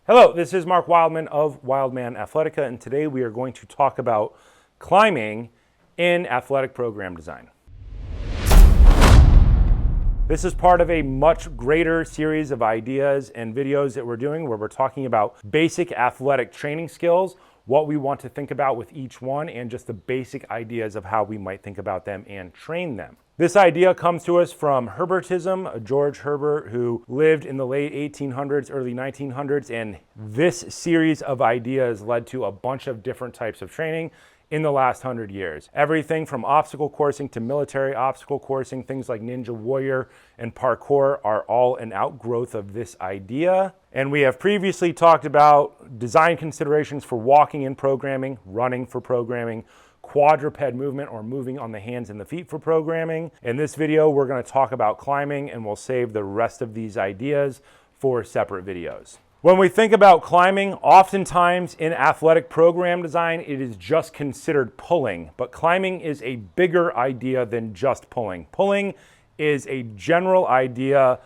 Hello, this is Mark Wildman of Wildman Athletica, and today we are going to talk about climbing in athletic program design. This is part of a much greater series of ideas and videos that we're doing where we're talking about basic athletic training skills, what we want to think about with each one, and just the basic ideas of how we might think about them and train them. This idea comes to us from Herbertism, George Herbert, who lived in the late 1800s, early 1900s, and this series of ideas led to a bunch of different types of training in the last 100 years. Everything from obstacle coursing to military obstacle coursing, things like Ninja Warrior and parkour are all an outgrowth of this idea. And we have previously talked about design considerations for walking in programming, running for programming, quadruped movement or moving on the hands and the feet for programming. In this video, we're going to talk about climbing, and we'll save the rest of these ideas for separate videos. When we think about climbing, oftentimes in athletic program design, it is just considered pulling, but climbing is a bigger idea than just pulling. Pulling is a general idea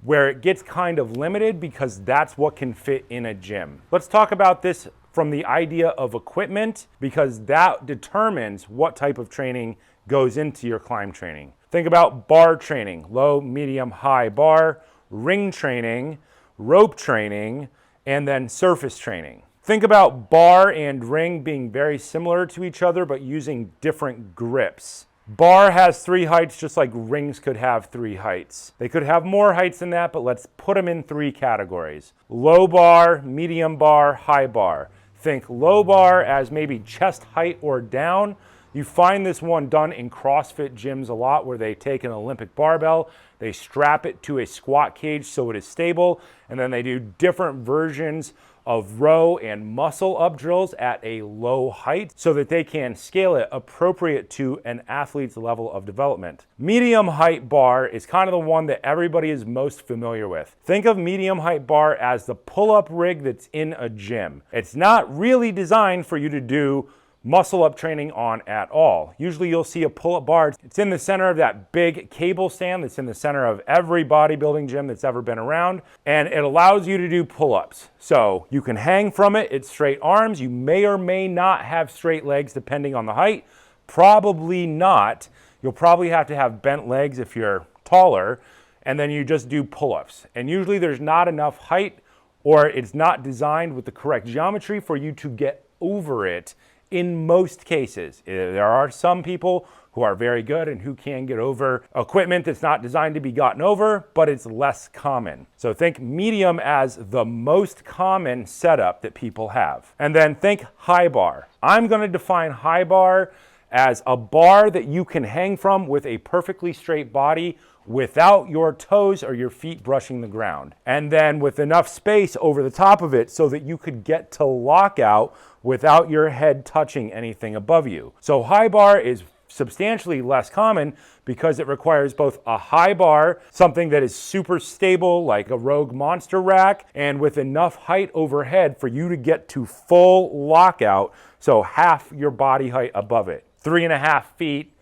where it gets kind of limited because that's what can fit in a gym. Let's talk about this from the idea of equipment, because that determines what type of training goes into your climb training. Think about bar training, low, medium, high bar, ring training, rope training, and then surface training. Think about bar and ring being very similar to each other, but using different grips. Bar has 3 heights, just like rings could have 3 heights. They could have more heights than that, but let's put them in 3 categories. Low bar, medium bar, high bar. Think low bar as maybe chest height or down. You find this one done in CrossFit gyms a lot, where they take an Olympic barbell, they strap it to a squat cage so it is stable, and then they do different versions of row and muscle up drills at a low height so that they can scale it appropriate to an athlete's level of development. Medium height bar is kind of the one that everybody is most familiar with. Think of medium height bar as the pull-up rig that's in a gym. It's not really designed for you to do muscle up training on at all. Usually you'll see a pull-up bar. It's in the center of that big cable stand that's in the center of every bodybuilding gym that's ever been around, and it allows you to do pull-ups. So you can hang from it, it's straight arms. You may or may not have straight legs depending on the height. Probably not. You'll probably have to have bent legs if you're taller, and then you just do pull-ups. And usually there's not enough height, or it's not designed with the correct geometry for you to get over it. In most cases, there are some people who are very good and who can get over equipment that's not designed to be gotten over, but it's less common. So think medium as the most common setup that people have. And then think high bar. I'm going to define high bar as a bar that you can hang from with a perfectly straight body without your toes or your feet brushing the ground. And then with enough space over the top of it so that you could get to lockout without your head touching anything above you. So high bar is substantially less common because it requires both a high bar, something that is super stable like a Rogue Monster rack, and with enough height overhead for you to get to full lockout, so half your body height above it, 3.5 feet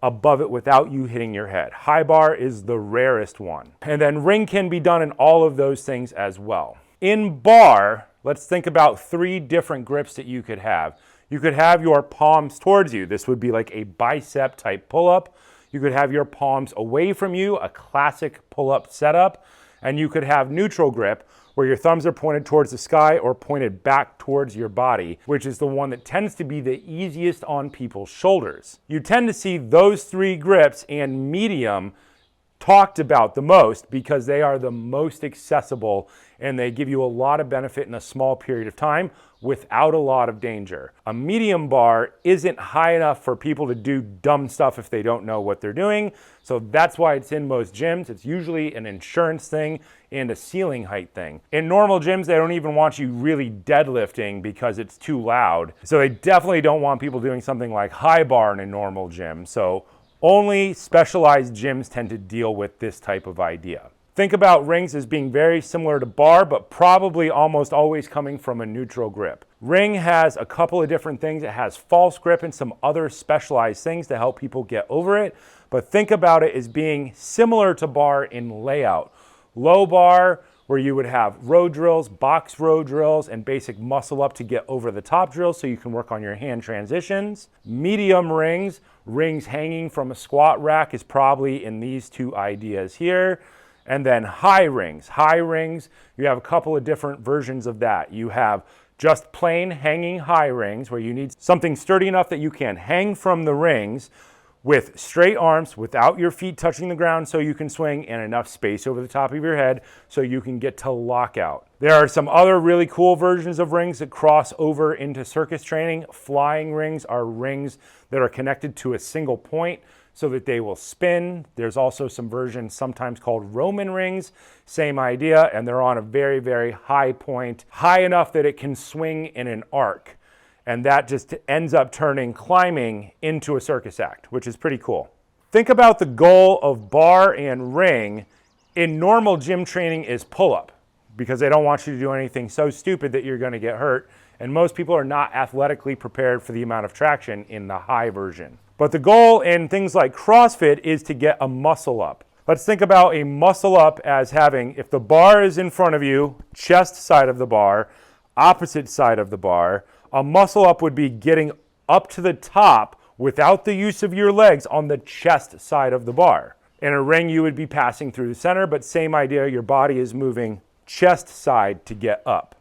above it without you hitting your head. High bar is the rarest one. And then ring can be done in all of those things as well. In bar, let's think about 3 different grips that you could have. You could have your palms towards you. This would be like a bicep type pull-up. You could have your palms away from you, a classic pull-up setup. And you could have neutral grip, where your thumbs are pointed towards the sky or pointed back towards your body, which is the one that tends to be the easiest on people's shoulders. You tend to see those 3 grips and medium talked about the most because they are the most accessible and they give you a lot of benefit in a small period of time without a lot of danger. A medium bar isn't high enough for people to do dumb stuff if they don't know what they're doing. So that's why it's in most gyms. It's usually an insurance thing and a ceiling height thing. In normal gyms, they don't even want you really deadlifting because it's too loud. So they definitely don't want people doing something like high bar in a normal gym. So only specialized gyms tend to deal with this type of idea. Think about rings as being very similar to bar, but probably almost always coming from a neutral grip. Ring has a couple of different things. It has false grip and some other specialized things to help people get over it. But think about it as being similar to bar in layout. Low bar, where you would have row drills, box row drills, and basic muscle up to get over the top drills so you can work on your hand transitions. Medium rings, rings hanging from a squat rack is probably in these two ideas here. And then high rings. High rings, you have a couple of different versions of that. You have just plain hanging high rings where you need something sturdy enough that you can hang from the rings with straight arms without your feet touching the ground so you can swing, and enough space over the top of your head so you can get to lockout. There are some other really cool versions of rings that cross over into circus training. Flying rings are rings that are connected to a single point so that they will spin. There's also some versions sometimes called Roman rings, same idea, and they're on a very, very high point, high enough that it can swing in an arc. And that just ends up turning climbing into a circus act, which is pretty cool. Think about the goal of bar and ring in normal gym training is pull-up, because they don't want you to do anything so stupid that you're going to get hurt. And most people are not athletically prepared for the amount of traction in the high version. But the goal in things like CrossFit is to get a muscle up. Let's think about a muscle up as having, if the bar is in front of you, chest side of the bar, opposite side of the bar, a muscle up would be getting up to the top without the use of your legs on the chest side of the bar. In a ring, you would be passing through the center, but same idea, your body is moving chest side to get up.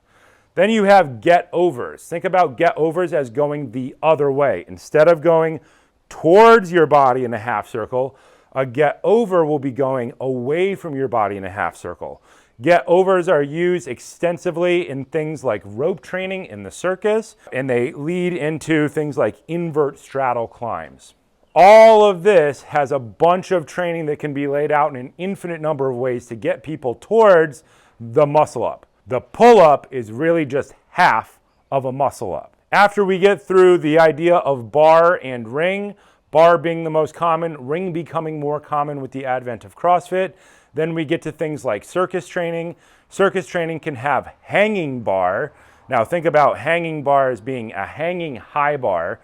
Then you have get overs. Think about get overs as going the other way. Instead of going towards your body in a half circle, a get over will be going away from your body in a half circle. Get overs are used extensively in things like rope training in the circus, and they lead into things like invert straddle climbs. All of this has a bunch of training that can be laid out in an infinite number of ways to get people towards the muscle up. The pull up is really just half of a muscle up. After we get through the idea of bar and ring, bar being the most common, ring becoming more common with the advent of CrossFit, then we get to things like circus training. Circus training can have hanging bar. Now think about hanging bar as being a hanging high bar,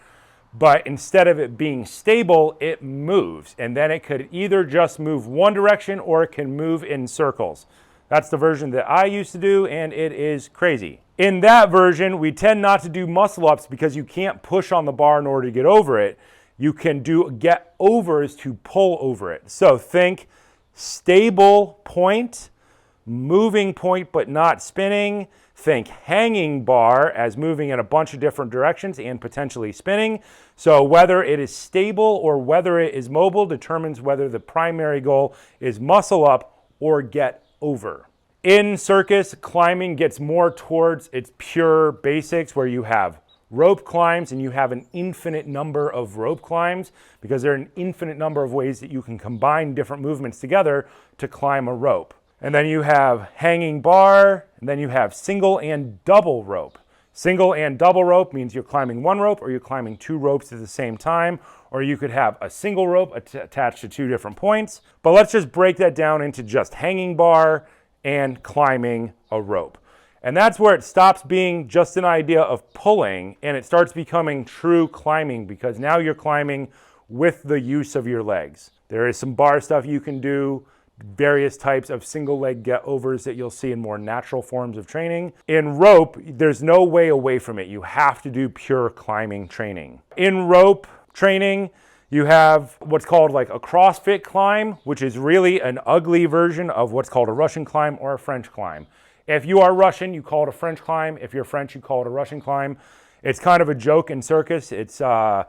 but instead of it being stable, it moves. And then it could either just move one direction or it can move in circles. That's the version that I used to do, and it is crazy. In that version, we tend not to do muscle ups because you can't push on the bar in order to get over it. You can do get overs to pull over it. So think stable point, moving point but not spinning. Think hanging bar as moving in a bunch of different directions and potentially spinning. So whether it is stable or whether it is mobile determines whether the primary goal is muscle up or get over. In circus, climbing gets more towards its pure basics where you have rope climbs, and you have an infinite number of rope climbs because there are an infinite number of ways that you can combine different movements together to climb a rope. And then you have hanging bar, and then you have single and double rope. Single and double rope means you're climbing one rope or you're climbing two ropes at the same time, or you could have a single rope attached to two different points. But let's just break that down into just hanging bar and climbing a rope. And that's where it stops being just an idea of pulling and it starts becoming true climbing, because now you're climbing with the use of your legs. There is some bar stuff you can do, various types of single leg get overs that you'll see in more natural forms of training. In rope, there's no way away from it. You have to do pure climbing training. In rope training, you have what's called like a CrossFit climb, which is really an ugly version of what's called a Russian climb or a French climb. If you are Russian, you call it a French climb. If you're French, you call it a Russian climb. It's kind of a joke in circus. It's the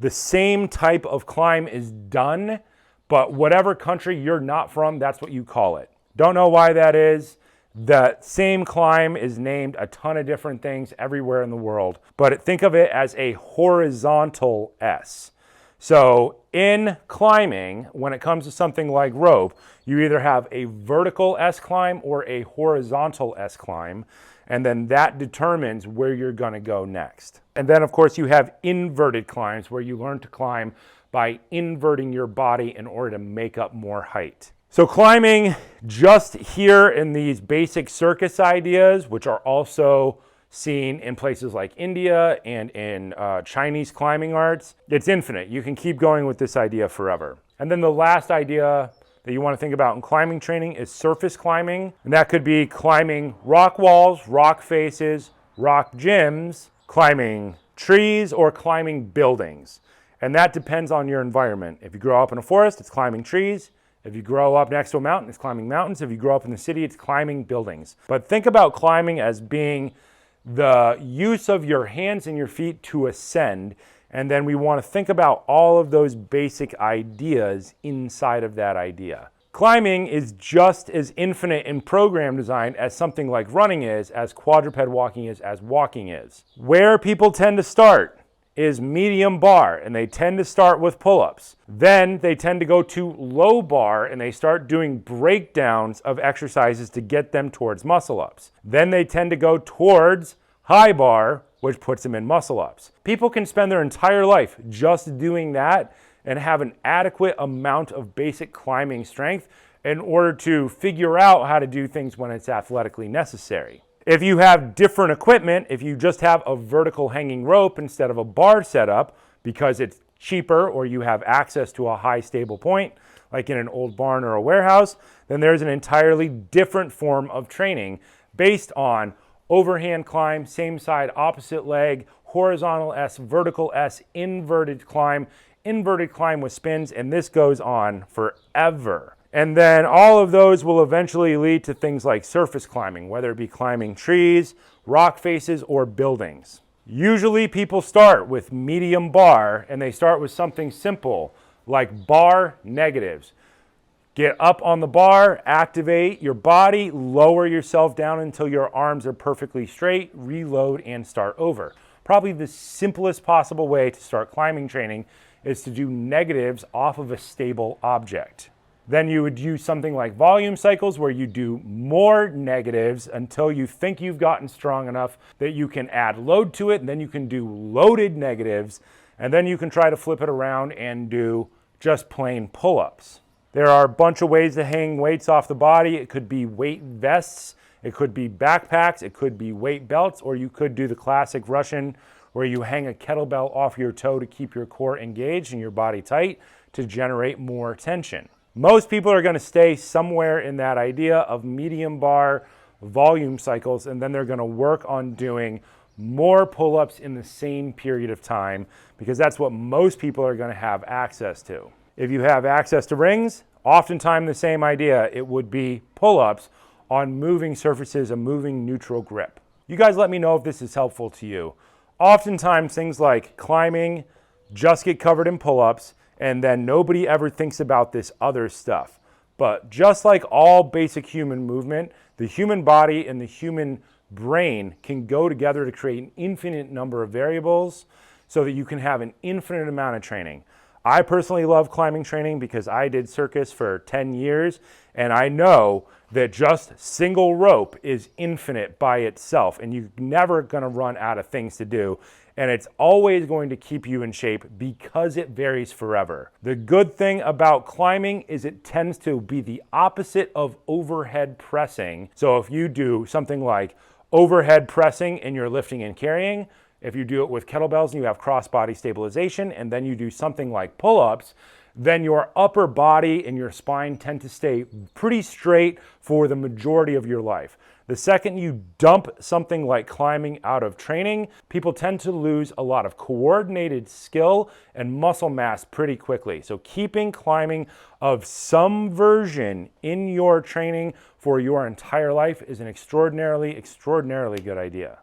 same type of climb is done, but whatever country you're not from, that's what you call it. Don't know why that is. The same climb is named a ton of different things everywhere in the world, but think of it as a horizontal S. So in climbing, when it comes to something like rope, you either have a vertical S climb or a horizontal S climb, and then that determines where you're going to go next. And then, of course, you have inverted climbs where you learn to climb by inverting your body in order to make up more height. So climbing just here in these basic circus ideas, which are also seen in places like India and in Chinese climbing arts, it's infinite. You can keep going with this idea forever. And then the last idea that you want to think about in climbing training is surface climbing. And that could be climbing rock walls, rock faces, rock gyms, climbing trees, or climbing buildings. And that depends on your environment. If you grow up in a forest, it's climbing trees. If you grow up next to a mountain, it's climbing mountains. If you grow up in the city, it's climbing buildings. But think about climbing as being the use of your hands and your feet to ascend. And then we want to think about all of those basic ideas inside of that idea. Climbing is just as infinite in program design as something like running is, as quadruped walking is, as walking is. Where people tend to start is medium bar, and they tend to start with pull-ups. Then they tend to go to low bar and they start doing breakdowns of exercises to get them towards muscle ups. Then they tend to go towards high bar, which puts them in muscle ups. People can spend their entire life just doing that and have an adequate amount of basic climbing strength in order to figure out how to do things when it's athletically necessary. If you have different equipment, if you just have a vertical hanging rope instead of a bar setup because it's cheaper or you have access to a high stable point, like in an old barn or a warehouse, then there's an entirely different form of training based on overhand climb, same side, opposite leg, horizontal S, vertical S, inverted climb with spins, and this goes on forever. And then all of those will eventually lead to things like surface climbing, whether it be climbing trees, rock faces, or buildings. Usually people start with medium bar and they start with something simple like bar negatives. Get up on the bar, activate your body, lower yourself down until your arms are perfectly straight, reload, and start over. Probably the simplest possible way to start climbing training is to do negatives off of a stable object. Then you would use something like volume cycles where you do more negatives until you think you've gotten strong enough that you can add load to it, and then you can do loaded negatives, and then you can try to flip it around and do just plain pull-ups. There are a bunch of ways to hang weights off the body. It could be weight vests, it could be backpacks, it could be weight belts, or you could do the classic Russian where you hang a kettlebell off your toe to keep your core engaged and your body tight to generate more tension. Most people are going to stay somewhere in that idea of medium bar volume cycles, and then they're going to work on doing more pull-ups in the same period of time because that's what most people are going to have access to. If you have access to rings, oftentimes the same idea. It would be pull-ups on moving surfaces, a moving neutral grip. You guys let me know if this is helpful to you. Oftentimes things like climbing just get covered in pull-ups, and then nobody ever thinks about this other stuff. But just like all basic human movement, the human body and the human brain can go together to create an infinite number of variables so that you can have an infinite amount of training. I personally love climbing training because I did Circus for 10 years, and I know that just single rope is infinite by itself, and you're never gonna run out of things to do. And it's always going to keep you in shape because it varies forever. The good thing about climbing is it tends to be the opposite of overhead pressing. So if you do something like overhead pressing and you're lifting and carrying, if you do it with kettlebells and you have cross-body stabilization, and then you do something like pull-ups, then your upper body and your spine tend to stay pretty straight for the majority of your life. The second you dump something like climbing out of training, people tend to lose a lot of coordinated skill and muscle mass pretty quickly. So keeping climbing of some version in your training for your entire life is an extraordinarily, extraordinarily good idea.